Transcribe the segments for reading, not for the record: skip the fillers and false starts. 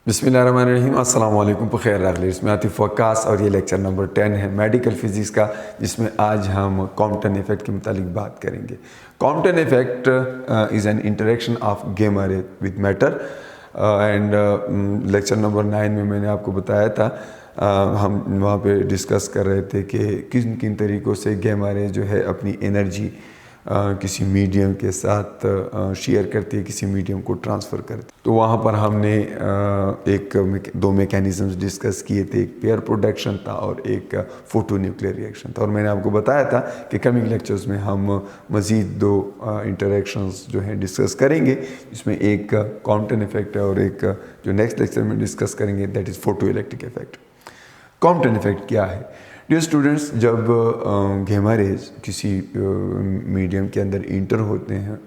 बिस्मिल्लाहिर्रहमानिर्रहीम। अस्सलाम वालेकुम। बखैर रखले। इसमें आतिफ वक्कास और ये लेक्चर नंबर 10 है मेडिकल फिज़िक्स का, जिसमें आज हम कॉम्पटन इफ़ेक्ट के मुतालिक बात करेंगे। Compton effect is an interaction of gamma ray with matter and lecture number 9 में मैंने आपको बताया था, हम वहाँ पे डिस्कस कर रहे थे कि किन किन तरीक़ों से गामा रे जो है अपनी एनर्जी किसी मीडियम के साथ शेयर करती है, किसी मीडियम को ट्रांसफ़र करती है। तो वहाँ पर हमने दो मैकेनिज़म्स डिस्कस किए थे, एक पेयर प्रोडक्शन था और एक फोटो न्यूक्लियर रिएक्शन था। और मैंने आपको बताया था कि कमिंग लेक्चर्स में हम मज़ीद दो इंटरेक्शंस जो हैं डिस्कस करेंगे, इसमें एक कॉम्पटन इफ़ेक्ट है और एक जो नेक्स्ट लेक्चर में डिस्कस करेंगे that is photo electric effect. Compton effect क्या है? डियर स्टूडेंट्स, जब गामा रेज किसी मीडियम के अंदर इंटर होते हैं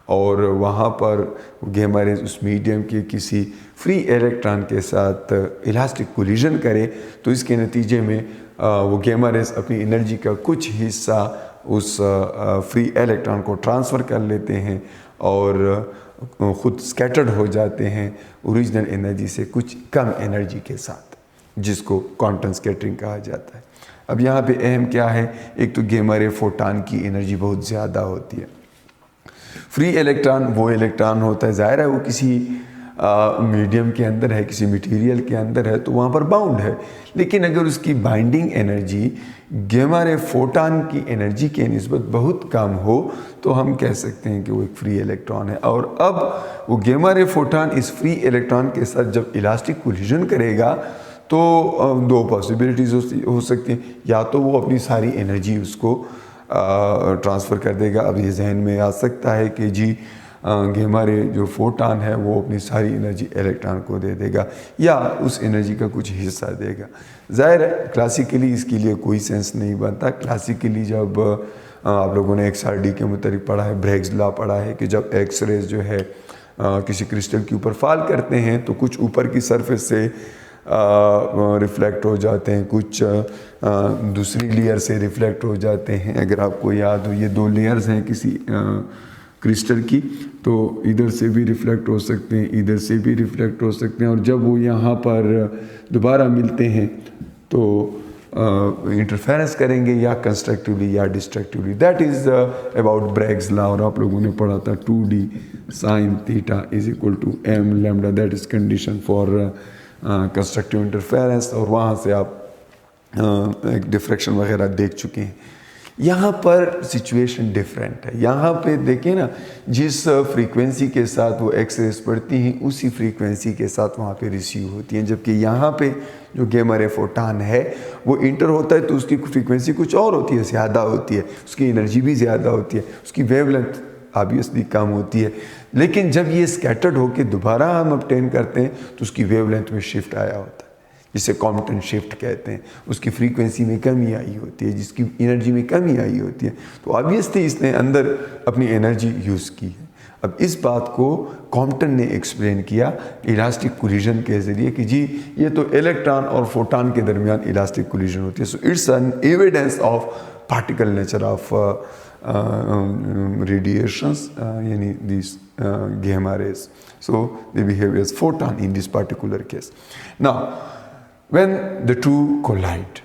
और वहाँ पर गामा रेज उस मीडियम के किसी फ्री इलेक्ट्रॉन के साथ इलास्टिक कोलिजन करे, तो इसके नतीजे में वो गामा रेज अपनी एनर्जी का कुछ हिस्सा उस फ्री इलेक्ट्रॉन को ट्रांसफ़र कर लेते हैं और ख़ुद स्कैटर्ड हो जाते हैं ओरिजिनल एनर्जी से कुछ कम एनर्जी के साथ, जिसको क्वांटम स्कैटरिंग कहा जाता है। अब यहाँ पे अहम क्या है? एक तो गामा रे फोटान की एनर्जी बहुत ज़्यादा होती है। फ्री इलेक्ट्रॉन वो इलेक्ट्रॉन होता है, ज़ाहिर है वो किसी मीडियम के अंदर है, किसी मटेरियल के अंदर है, तो वहाँ पर बाउंड है। लेकिन अगर उसकी binding energy gamma ray photon की एनर्जी के निस्बत बहुत कम हो तो हम कह सकते हैं कि वो एक फ्री इलेक्ट्रॉन है। और अब वो गामा रे फोटान इस फ्री इलेक्ट्रॉन के साथ जब इलास्टिक कोलिजन करेगा तो दो पॉसिबिलिटीज़ हो सकती हैं। या तो वो अपनी सारी एनर्जी उसको ट्रांसफ़र कर देगा। अब ये जहन में आ सकता है कि जी गामा रे जो फोटान है वो अपनी सारी एनर्जी इलेक्ट्रॉन को दे देगा या उस एनर्जी का कुछ हिस्सा देगा। ज़ाहिर है क्लासिकली इसके लिए कोई सेंस नहीं बनता। क्लासिकली जब आप लोगों ने XRD के मुताबिक पढ़ा है, ब्रैग्स लॉ पढ़ा है कि जब एक्स रेज जो है किसी क्रिस्टल के ऊपर फॉल करते हैं तो कुछ ऊपर की सरफेस से रिफ़्लेक्ट हो जाते हैं, कुछ दूसरी लेयर से रिफ़्लेक्ट हो जाते हैं। अगर आपको याद हो, ये दो लेयर्स हैं किसी क्रिस्टल की, तो इधर से भी रिफ़्लेक्ट हो सकते हैं, इधर से भी रिफ़्लेक्ट हो सकते हैं। और जब वो यहाँ पर दोबारा मिलते हैं तो इंटरफेरेंस करेंगे या कंस्ट्रक्टिवली या destructively. That is about Bragg's law. और आप लोगों ने पढ़ा था 2D sin theta is equal to m lambda, that is condition for constructive interference. और वहाँ से आप एक डिफ्रैक्शन वगैरह देख चुके हैं। यहाँ पर सिचुएशन डिफरेंट है। यहाँ पे देखें ना, जिस फ्रीक्वेंसी के साथ वो एक्स रेज पड़ती हैं उसी फ्रीक्वेंसी के साथ वहाँ पे रिसीव होती हैं। जबकि यहाँ पे जो गामा रे फोटान है वो इंटर होता है तो उसकी फ्रीक्वेंसी कुछ और होती है, ज़्यादा होती है, उसकी एनर्जी भी ज़्यादा होती है, उसकी वेवलेंथ ऑब्वियसली कम होती है। लेकिन जब ये स्कैटर्ड होकर दोबारा हम ऑब्टेन करते हैं तो उसकी वेवलेंथ में शिफ्ट आया होता है, जिसे कॉम्पटन शिफ्ट कहते हैं। उसकी फ्रीक्वेंसी में कमी आई होती है, जिसकी एनर्जी में कमी आई होती है। तो ऑब्वियसली इसने अंदर अपनी एनर्जी यूज़ की है। अब इस बात को कॉम्पटन ने एक्सप्लेन किया इलास्टिक कोलिजन के ज़रिए कि जी ये तो इलेक्ट्रॉन और फोटान के दरमियान इलास्टिक कोलिजन होती है। So it's an evidence of particle nature of radiations, yani these gamma rays. So they behave as photon in this particular case. Now, when the two collide,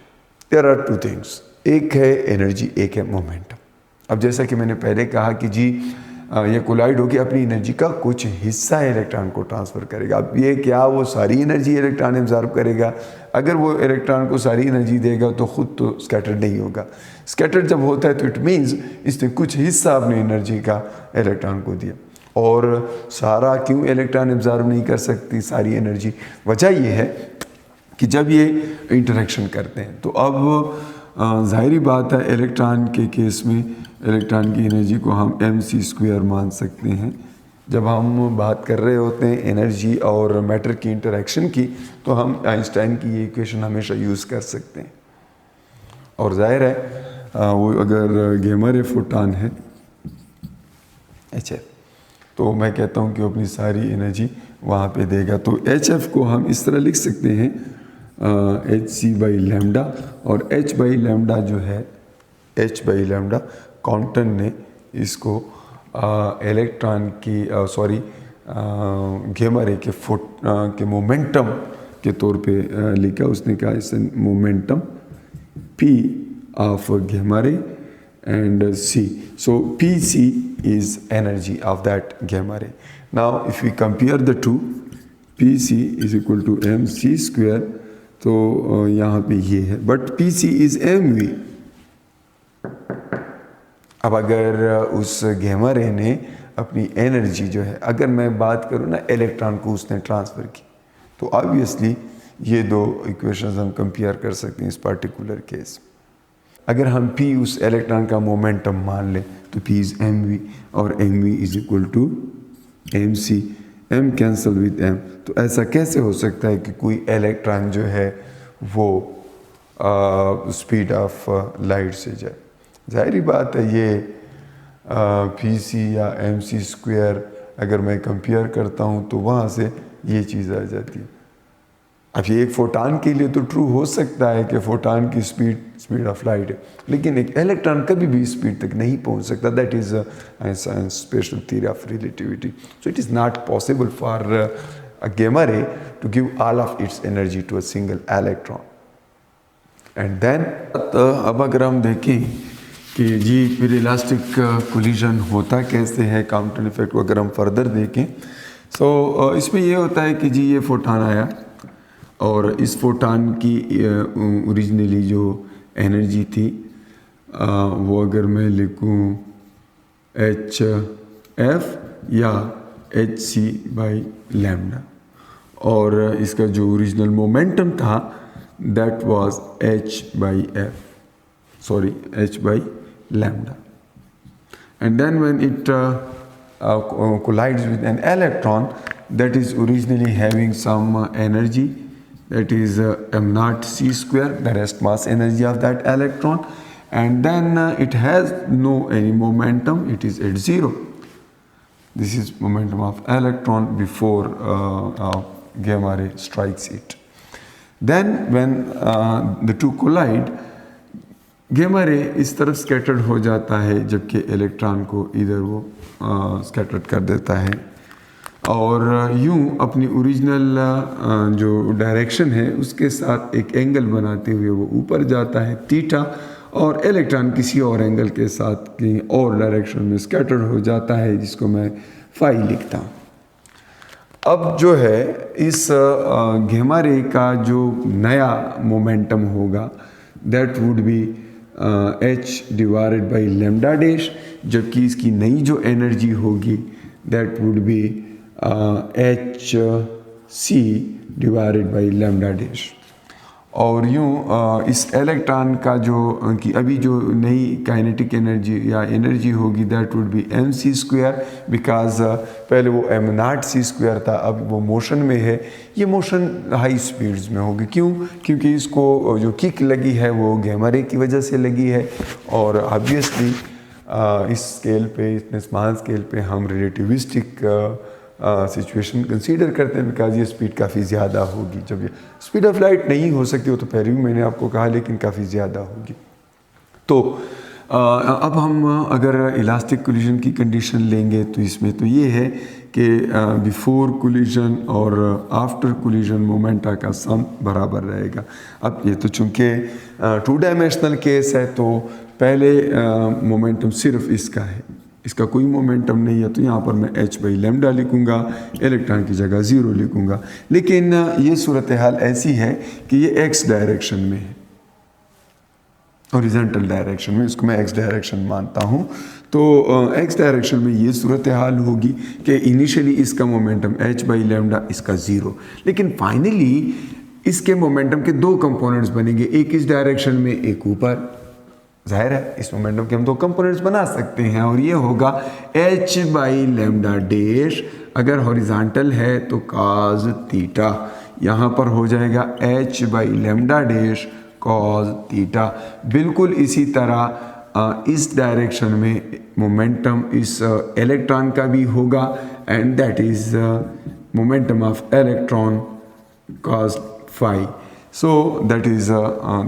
there are two things. एक है energy, एक है momentum. अब जैसा कि मैंने पहले कहा कि जी ये कोलाइड होकर अपनी एनर्जी का कुछ हिस्सा इलेक्ट्रॉन को ट्रांसफ़र करेगा। अब ये क्या वो सारी एनर्जी इलेक्ट्रॉन एब्जॉर्ब करेगा? अगर वो इलेक्ट्रॉन को सारी एनर्जी देगा तो ख़ुद तो स्कैटर्ड नहीं होगा। स्कैटर्ड जब होता है तो इट मीन्स इसने कुछ हिस्सा अपनी एनर्जी का इलेक्ट्रॉन को दिया। और सारा क्यों इलेक्ट्रॉन एब्जॉर्ब नहीं कर सकती सारी एनर्जी? वजह ये है कि जब ये इंटरेक्शन करते हैं तो अब ज़ाहिरी बात है इलेक्ट्रॉन के केस में इलेक्ट्रॉन की एनर्जी को हम mc² मान सकते हैं। जब हम बात कर रहे होते हैं एनर्जी और मैटर की इंटरेक्शन की तो हम आइंस्टाइन की ये इक्वेशन हमेशा यूज़ कर सकते हैं। और ज़ाहिर है वो अगर गामा रे फोटान है HF, तो मैं कहता हूँ कि वो अपनी सारी एनर्जी वहाँ पे देगा। तो HF को हम इस तरह लिख सकते हैं hc/λ। और h/λ जो है h/λ कॉम्पटन ने इसको इलेक्ट्रॉन की गैमा रे के के मोमेंटम के तौर पे लिखा। उसने कहा इस momentum P of gamma ray and C. So PC is energy of that gamma ray. Now if we compare the two, PC is equal to mc square, तो यहाँ पे ये है, बट PC is mv। अब अगर उस gamma रे ने अपनी एनर्जी जो है, अगर मैं बात करूँ ना इलेक्ट्रॉन को उसने ट्रांसफ़र की, तो ऑब्वियसली ये दो इक्वेशंस हम कंपेयर कर सकते हैं इस पर्टिकुलर केस। अगर हम P उस इलेक्ट्रॉन का मोमेंटम मान लें तो P इज़ mv और mv is equal to mc, m cancel with m। तो ऐसा कैसे हो सकता है कि कोई इलेक्ट्रॉन जो है वो स्पीड ऑफ लाइट से जाए? ज़ाहिर बात है ये PC या mc स्क्वायर अगर मैं कंपेयर करता हूँ तो वहाँ से ये चीज़ आ जाती है। अब ये एक फोटान के लिए तो ट्रू हो सकता है कि फोटान की स्पीड ऑफ लाइट है, लेकिन एक इलेक्ट्रॉन कभी भी स्पीड तक नहीं पहुंच सकता। That is Einstein special theory of relativity. So it is not possible for a gamma ray to give all of its energy to a single electron. And then अब अगर हम देखें कि जी फिर इलास्टिक कोलिजन होता कैसे है, काउंटर इफेक्ट को अगर हम फर्दर देखें, सो इसमें ये होता है कि जी ये फोटान आया और इस फोटान की ओरिजिनली जो एनर्जी थी वो अगर मैं लिखूँ HF या HC बाई लैम्डा, और इसका जो ओरिजिनल मोमेंटम था that was H by lambda. And then when it collides with an electron that is originally having some energy, that is m0 c square, the rest mass energy of that electron, and then it has no any momentum, it is at zero. This is momentum of electron before gamma ray strikes it. Then when the two collide, gamma ray इस तरफ scattered हो जाता है, जबकि electron को इधर वो scattered कर देता है, और यूं अपनी ओरिजिनल जो डायरेक्शन है उसके साथ एक एंगल बनाते हुए वो ऊपर जाता है थीटा, और इलेक्ट्रॉन किसी और एंगल के साथ कहीं और डायरेक्शन में स्कैटर्ड हो जाता है, जिसको मैं फाई लिखता हूँ। अब जो है इस गैमा रे का जो नया मोमेंटम होगा that would B H divided by lambda dash, जबकि इसकी नई जो एनर्जी होगी that would B HC divided by lambda dash. और यूँ इस इलेक्ट्रॉन का जो कि अभी जो नई काइनेटिक एनर्जी या एनर्जी होगी that would B mc square, because पहले वो m0 c स्क्वायर था, अब वो मोशन में है, ये मोशन हाई स्पीड्स में होगी। क्यों? क्योंकि इसको जो किक लगी है वो गैमा रे की वजह से लगी है, और ऑब्वियसली इस स्केल पे, इतने स्मॉल स्केल पे हम रिलेटिविस्टिक सिचुएशन कंसीडर करते हैं, बिकॉज ये स्पीड काफ़ी ज़्यादा होगी। जब ये स्पीड ऑफ लाइट नहीं हो सकती हो तो पहले भी मैंने आपको कहा, लेकिन काफ़ी ज़्यादा होगी। तो अब हम अगर इलास्टिक कोलिजन की कंडीशन लेंगे तो इसमें तो ये है कि बिफोर कोलिजन और आफ्टर कोलिजन मोमेंटा का सम बराबर रहेगा। अब ये तो चूँकि 2 डायमेंशनल केस है, तो पहले मोमेंटम सिर्फ इसका है, इसका कोई मोमेंटम नहीं है, तो यहाँ पर मैं H बाई लैम्डा लिखूँगा, इलेक्ट्रॉन की जगह 0 लिखूँगा। लेकिन ये सूरत हाल ऐसी है कि ये x डायरेक्शन में है, हॉरिजॉन्टल डायरेक्शन में, इसको मैं x डायरेक्शन मानता हूँ। तो x डायरेक्शन में ये सूरत हाल होगी कि इनिशियली इसका मोमेंटम H बाई लैम्डा, इसका 0, लेकिन फाइनली इसके मोमेंटम के 2 कंपोनेंट्स बनेंगे, एक इस डायरेक्शन में, एक ऊपर। जाहिर है इस मोमेंटम के हम 2 कंपोनेंट्स बना सकते हैं, और ये होगा H बाई लैम्डा डैश, अगर हॉरिजॉन्टल है तो cos थीटा, यहाँ पर हो जाएगा H by lambda dash cos theta. बिल्कुल इसी तरह इस डायरेक्शन में मोमेंटम इस इलेक्ट्रॉन का भी होगा, and that is momentum of electron cos phi. So that is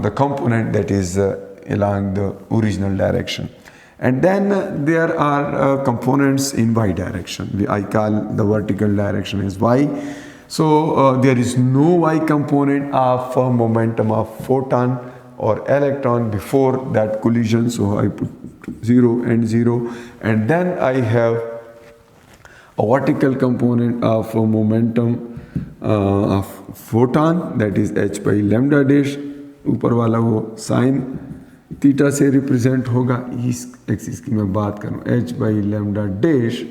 the component that is along the original direction. and then there are components in y direction. I call the vertical direction as y. So there is no y component of momentum of photon or electron before that collision, so I put 0 and 0, and then I have a vertical component of momentum of photon, that is h by lambda dash. ऊपर वाला वो sine theta से represent होगा, इस axis की मैं बात करूँ, h by lambda dash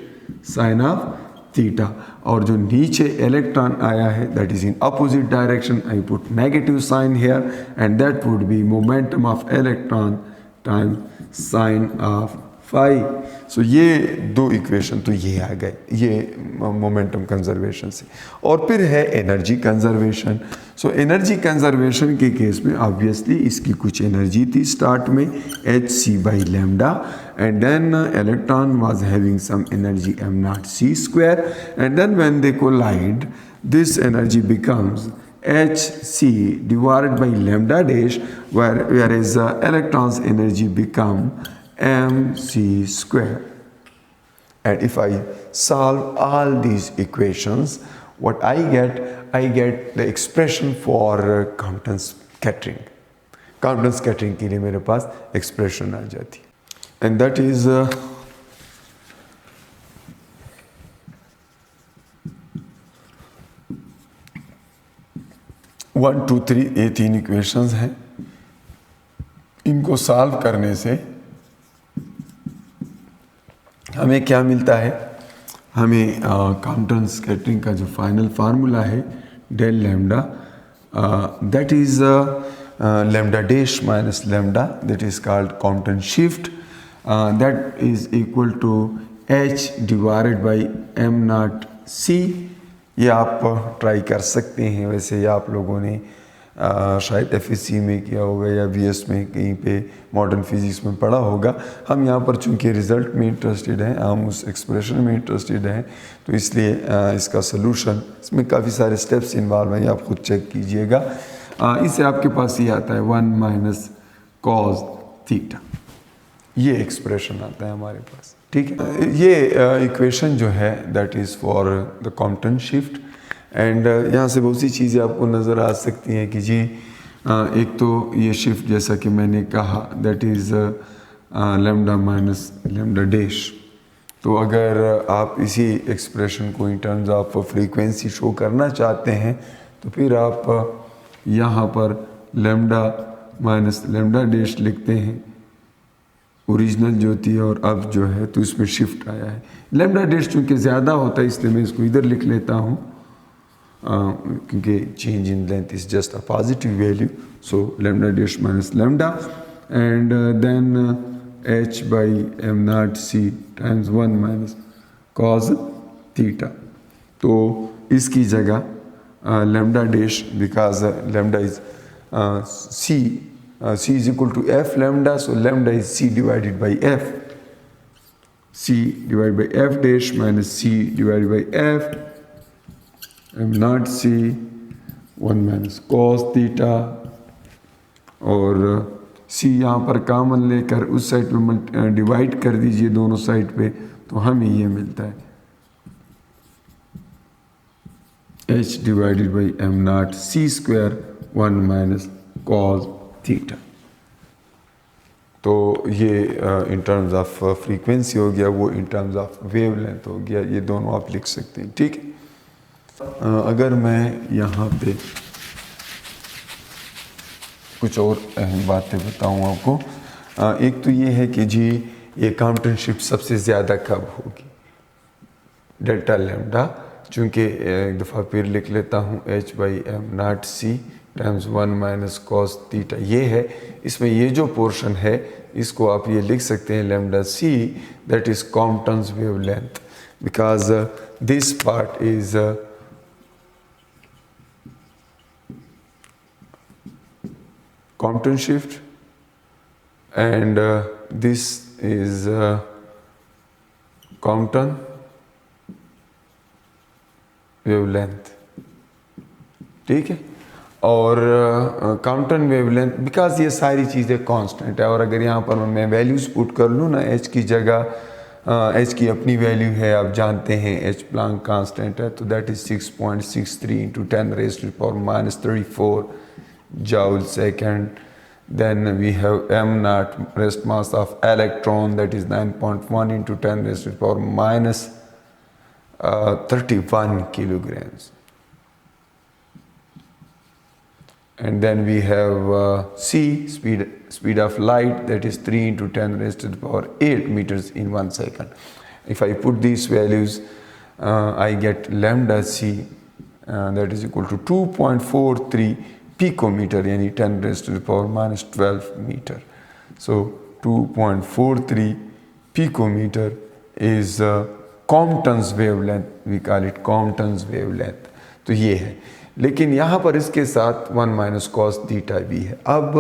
sine of theta, और जो नीचे इलेक्ट्रॉन आया है that is in opposite direction, I put negative sign here and that would be momentum of electron time sine of phi. So ये दो इक्वेशन तो ये आ गए, ये मोमेंटम कंजर्वेशन से. और फिर है energy conservation. So energy conservation के केस में ऑब्वियसली इसकी कुछ एनर्जी थी स्टार्ट में H C by lambda, and then electron was having some energy m not c square, and then when they collide this energy becomes hc divided by lambda dash, whereas electrons energy become mc square. And if I solve all these equations, what I get the expression for Compton scattering. Compton scattering के लिए मेरे पास expression आ जाती है, and that is 1 2 3 ये 3 equations हैं. इनको solve करने से हमें क्या मिलता है, हमें कॉम्पटन स्कैटरिंग का जो फाइनल फार्मूला है del lambda, that is lambda dash minus lambda, that is called Compton shift, that is equal to h divided by m not c. ये आप ट्राई कर सकते हैं. वैसे ये आप लोगों ने शायद एफएससी में किया होगा या बीएस में कहीं पे मॉडर्न फिजिक्स में पढ़ा होगा. हम यहाँ पर चूंकि रिज़ल्ट में इंटरेस्टेड हैं, हम उस एक्सप्रेशन में इंटरेस्टेड हैं, तो इसलिए इसका सोल्यूशन, इसमें काफ़ी सारे स्टेप्स इन्वॉल्व हैं, आप खुद चेक कीजिएगा. इससे आपके पास ये आता है 1 माइनस कॉस थीटा, ये एक्सप्रेशन आता है हमारे पास. ठीक है, ये इक्वेशन जो है that is for the Compton shift. And यहाँ से बहुत सी चीज़ें आपको नज़र आ सकती हैं कि जी एक तो ये शिफ्ट जैसा कि मैंने कहा that is lambda minus lambda dash. तो अगर आप इसी एक्सप्रेशन को in terms of frequency show करना चाहते हैं तो फिर आप यहाँ पर लैम्डा माइनस लैम्डा डैश लिखते हैं, ओरिजिनल जो थी, और अब जो है तो इसमें शिफ्ट आया है. लैम्डा डैश चूँकि ज़्यादा होता है इसलिए मैं इसको इधर लिख लेता हूँ, क्योंकि change in length is just a positive value. So lambda dash minus lambda and then h by m not c times 1 minus cos theta. तो इसकी जगह lambda dash, because lambda is c is equal to f lambda, so lambda is c divided by f, c divided by f dash minus c divided by f m naught c 1 minus cos theta, और c यहाँ पर common लेकर उस side पे divide कर दीजिए दोनों side पे, तो हमें ये मिलता है h divided by m naught c square 1 minus cos theta. तो ये इन टर्म्स ऑफ फ्रीक्वेंसी हो गया, वो इन टर्म्स ऑफ वेवलेंथ हो गया. ये दोनों आप लिख सकते हैं. ठीक है, अगर मैं यहाँ पे कुछ और अहम बातें बताऊँ आपको, एक तो ये है कि जी ये कॉम्पटन शिफ्ट सबसे ज़्यादा कब होगी, डेल्टा लैम्डा. चूँकि एक दफ़ा फिर लिख लेता हूँ h by m not c times 1 minus cos theta, ये है. इसमें ये जो पोर्शन है इसको आप ये लिख सकते हैं lambda c, that is Compton's wavelength, because this part is Compton shift and this is Compton wavelength. ठीक है, और काउंटन वेवलेंथ, बिकॉज ये सारी चीज़ें कांस्टेंट है। और अगर यहाँ पर मैं वैल्यूज़ पुट कर लूँ ना, एच की जगह एच की अपनी वैल्यू है, आप जानते हैं एच प्लांक कांस्टेंट है, तो that is 6.63 into 10⁻⁻34 joule second. Then we have m naught rest mass of electron, that is 9.1 into 10⁻31 kilograms. And then we have c, speed of light, that is 3 into 10⁸ meters in 1 second. If I put these values, I get lambda c, that is equal to 2.43 picometer, yani 10⁻⁻12 meter. So 2.43 picometer is Compton's wavelength, we call it Compton's wavelength. तो ये है, लेकिन यहाँ पर इसके साथ 1 - cos theta भी है। अब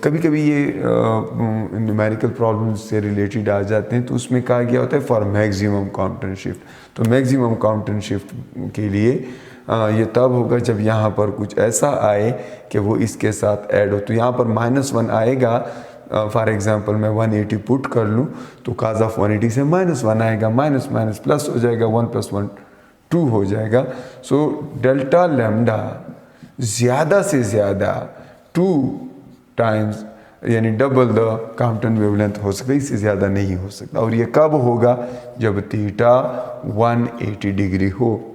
कभी कभी ये न्यूमेरिकल प्रॉब्लम्स से रिलेटेड आ जाते हैं, तो उसमें कहा गया होता है फॉर मैक्सिमम कॉम्पटन शिफ्ट। तो मैक्सिमम कॉम्पटन शिफ्ट के लिए ये तब होगा जब यहाँ पर कुछ ऐसा आए कि वो इसके साथ ऐड हो। तो यहाँ पर -1 आएगा, फॉर एग्जांपल मैं 180 पुट कर लूँ तो cos ऑफ 180 से -1 आएगा, माइनस माइनस प्लस हो जाएगा, 1 + 1 2 हो जाएगा। सो डेल्टा लैम्डा ज़्यादा से ज़्यादा 2 टाइम्स यानी डबल द कॉम्पटन वेवलेंथ हो सकता है, इससे ज़्यादा नहीं हो सकता। और ये कब होगा? जब थीटा 180 डिग्री हो।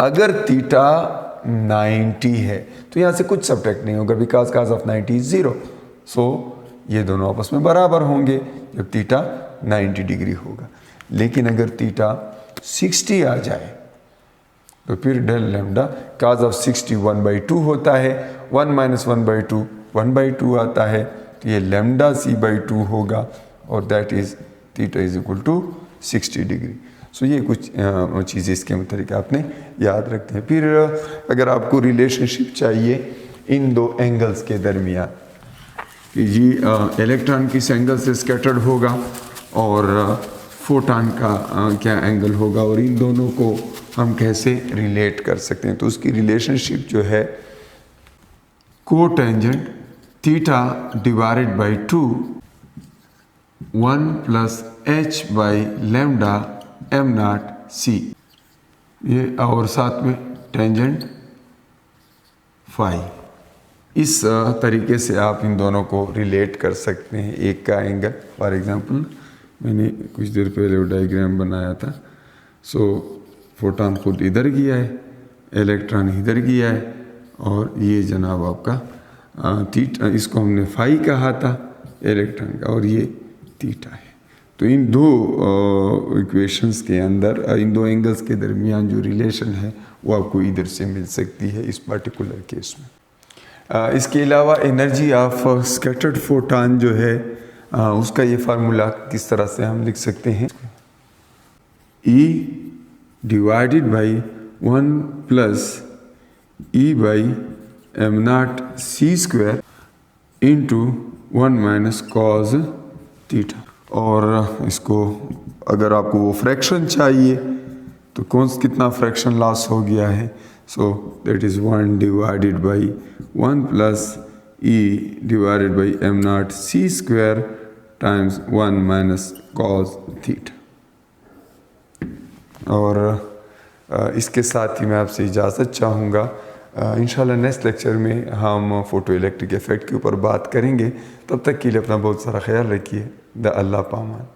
अगर थीटा 90 है तो यहाँ से कुछ सब्ट्रैक्ट नहीं होगा, बिकॉज cos ऑफ 90 इज 0। सो ये दोनों आपस में बराबर होंगे जब थीटा 90 डिग्री होगा। लेकिन अगर थीटा 60 आ जाए तो फिर डेल लैम्डा cos ऑफ 60 1/2 होता है, 1 - 1/2 1/2 आता है, तो ये लैम्डा c/2 होगा और that is theta is equal to 60 degree. So ये कुछ चीज़ें इसके मतलब आपने याद रखते हैं। फिर अगर आपको रिलेशनशिप चाहिए इन दो एंगल्स के दरमियान कि जी इलेक्ट्रॉन किस एंगल से स्कैटर्ड होगा और फोटॉन का क्या एंगल होगा, और इन दोनों को हम कैसे रिलेट कर सकते हैं, तो उसकी रिलेशनशिप जो है cotangent theta divided by 2 1 + h by lambda m0 c, ये और साथ में टेंजेंट फाई। इस तरीके से आप इन दोनों को रिलेट कर सकते हैं। एक का एंगल, फॉर एग्जांपल मैंने कुछ देर पहले वो डायग्राम बनाया था। सो फोटॉन खुद इधर गया है, इलेक्ट्रॉन इधर गया है, और ये जनाब आपका थीटा, इसको हमने फाई कहा था इलेक्ट्रॉन का, और ये थीटा है। तो इन दो इक्वेशंस के अंदर इन दो एंगल्स के दरमियान जो रिलेशन है वो आपको इधर से मिल सकती है इस पर्टिकुलर केस में। इसके अलावा एनर्जी ऑफ स्कैटर्ड फोटॉन जो है उसका ये फार्मूला किस तरह से हम लिख सकते हैं, E divided by 1 + E/m0 c² into 1 - cos theta. और इसको अगर आपको वो फ्रैक्शन चाहिए तो कितना फ्रैक्शन लॉस हो गया है, so that is 1 divided by 1 + E divided by m0 c² times 1 - cos theta. और इसके साथ ही मैं आपसे इजाज़त चाहूँगा। इंशाल्लाह नेक्स्ट लेक्चर में हम फ़ोटो इलेक्ट्रिक इफ़ेक्ट के ऊपर बात करेंगे। तब तक के लिए अपना बहुत सारा ख्याल रखिए। द अल्लाह पामान।